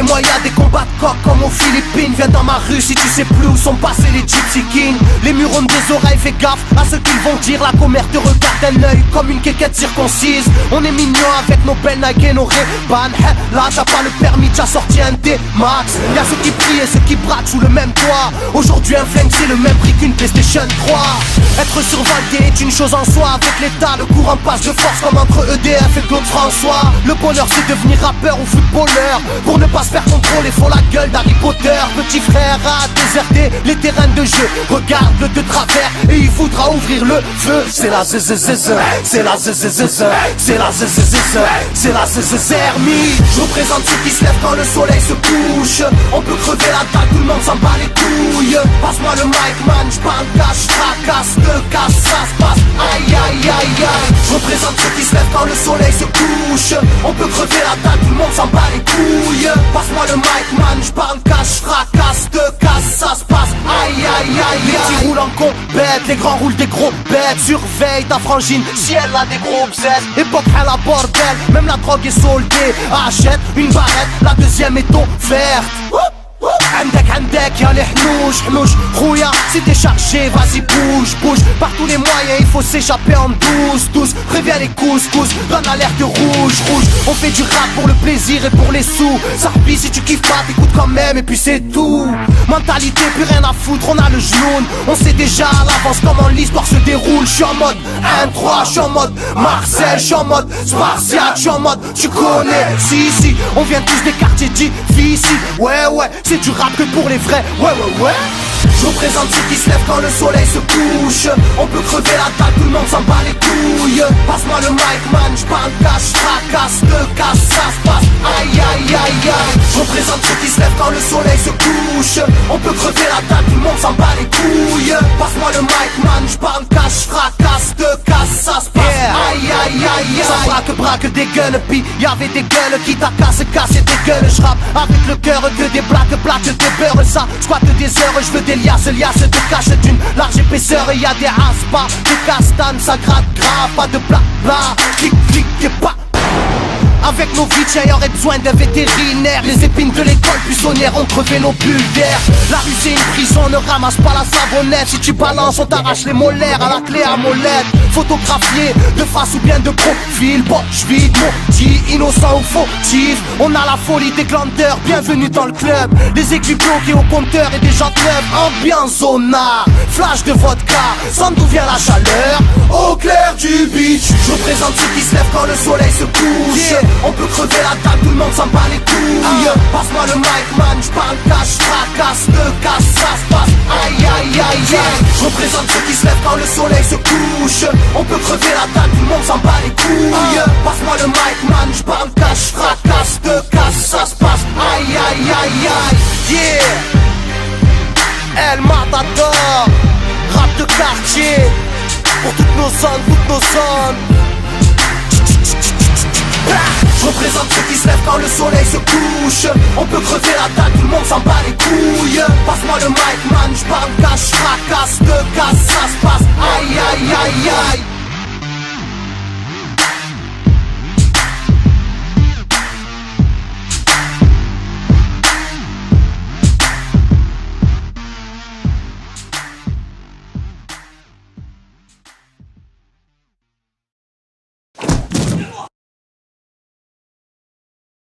moi y'a des combats de coq comme aux Philippines. Viens dans ma rue si tu sais plus où sont passés les Gypsy Kings. Les murs ont des oreilles, fais gaffe à ce qu'ils vont dire. La commère te regarde d'un œil comme une quéquette circoncise. On est mignon avec nos belles Nike et nos Ray-Ban. Là t'as pas le permis, t'as sorti un D-Max. Y'a ceux qui prient et ceux qui braquent sous le même toit. Aujourd'hui un flingue c'est le même prix qu'une PlayStation 3. Être survalidé est une chose en soi. Avec l'état le courant passe de force comme entre EDF et Claude François. Le bonheur c'est devenir rappeur ou footballeur. Pour ne pas se faire contrôler faut la gueule d'Harry Potter. Petit frère a déserté les terrains de jeu. Regarde-le de travers et il voudra ouvrir le feu. C'est la zzzz, c'est la zzzz, c'est la zzzz, c'est la zzzermie. Je représente ceux qui se lèvent quand le soleil se couche. On peut crever la dalle, tout le monde s'en bat les couilles. Passe-moi le mic man, j'parle cache, fracasse, te casse, ça se passe. Aïe aïe aïe aïe. Je représente ceux qui se lèvent quand le soleil se couche. On peut crever la dalle, tout le monde s'en bat les couilles. Passe-moi le mic man, j'parle cache, fracasse, te casse, ça se passe. Aïe aïe aïe. Les petits roulent en compète, les grands roulent des gros bêtes. Surveille ta frangine, si elle a des gros bzètes. Époque à la bordel, même la drogue est soldée. Achète une barrette, la deuxième est offerte. عندك يا الحنوش حنوش خويا si t'es chargé vas-y bouge bouge. Par tous les moyens il faut s'échapper en douce. Préviens les couscous, donne l'alerte rouge. On fait du rap pour le plaisir et pour les sous. Sarpi si tu kiffes pas t'écoutes quand même et puis c'est tout. Mentalité plus rien à foutre, on a le genou. On sait déjà à l'avance comment l'histoire se déroule. J'suis en mode 1-3, j'suis en mode Marcel, j'suis en mode Spartiate, j'suis en mode tu connais. Si on vient tous des quartiers difficiles. Ouais c'est du rap que pour les vrais, ouais. Je représente ceux qui se lèvent quand le soleil se couche. On peut crever la dalle, tout le monde s'en bat les couilles. Passe-moi le mic man, j'parle cache, fracasse, te casse, ça se passe. Aïe aïe aïe aïe. Je représente ceux qui se lèvent quand le soleil se couche. On peut crever la dalle, tout le monde s'en bat les couilles. Passe-moi le mic man, j'parle cache, fracasse, te casse, ça se passe. Aïe aïe aïe aïe. Ça braque des gueules, pis y'avait des gueules qui t'a cassé des gueules. J'rappe avec le cœur que des blagues des beurres. Ça squatte des heures, je veux des liasses de cache d'une large épaisseur. Et y'a des aspas, des castanes, ça gratte grave. Pas de blabla, clic et pas. Avec nos vies, il y aurait besoin d'un vétérinaire. Les épines de l'école buissonnière ont crevé nos bulles d'air. La rue c'est une prison, ne ramasse pas la savonnette. Si tu balances, on t'arrache les molaires à la clé à molette. Photographié de face ou bien de profil. Bon, j'vide maudit, innocent ou fautif. On a la folie des glandeurs, bienvenue dans le club. Les aiguilles bloquées au compteur et des jantes neuves. Ambiance zona, flash de vodka. Sans d'où vient la chaleur, au clair du beach. Je représente ceux qui se lèvent quand le soleil se couche. On peut crever la table, tout le monde s'en bat les couilles. Passe-moi le mic man, j'parle cache, fracasse, te casse, ça se passe. Aïe aïe aïe aïe. Je représente ceux qui se lèvent quand le soleil se couche. On peut crever la table, tout le monde s'en bat les couilles. Passe-moi le mic man, j'parle cache, fracasse, te casse, ça se passe. Aïe aïe aïe aïe. Yeah. El Matador, rap de quartier. Pour toutes nos zones. Je représente ceux qui se lèvent quand le soleil se couche. On peut crever la dalle, tout le monde s'en bat les couilles. Passe-moi le mic man, j'parle cache, fracasse, te casse, ça se passe. Aïe aïe aïe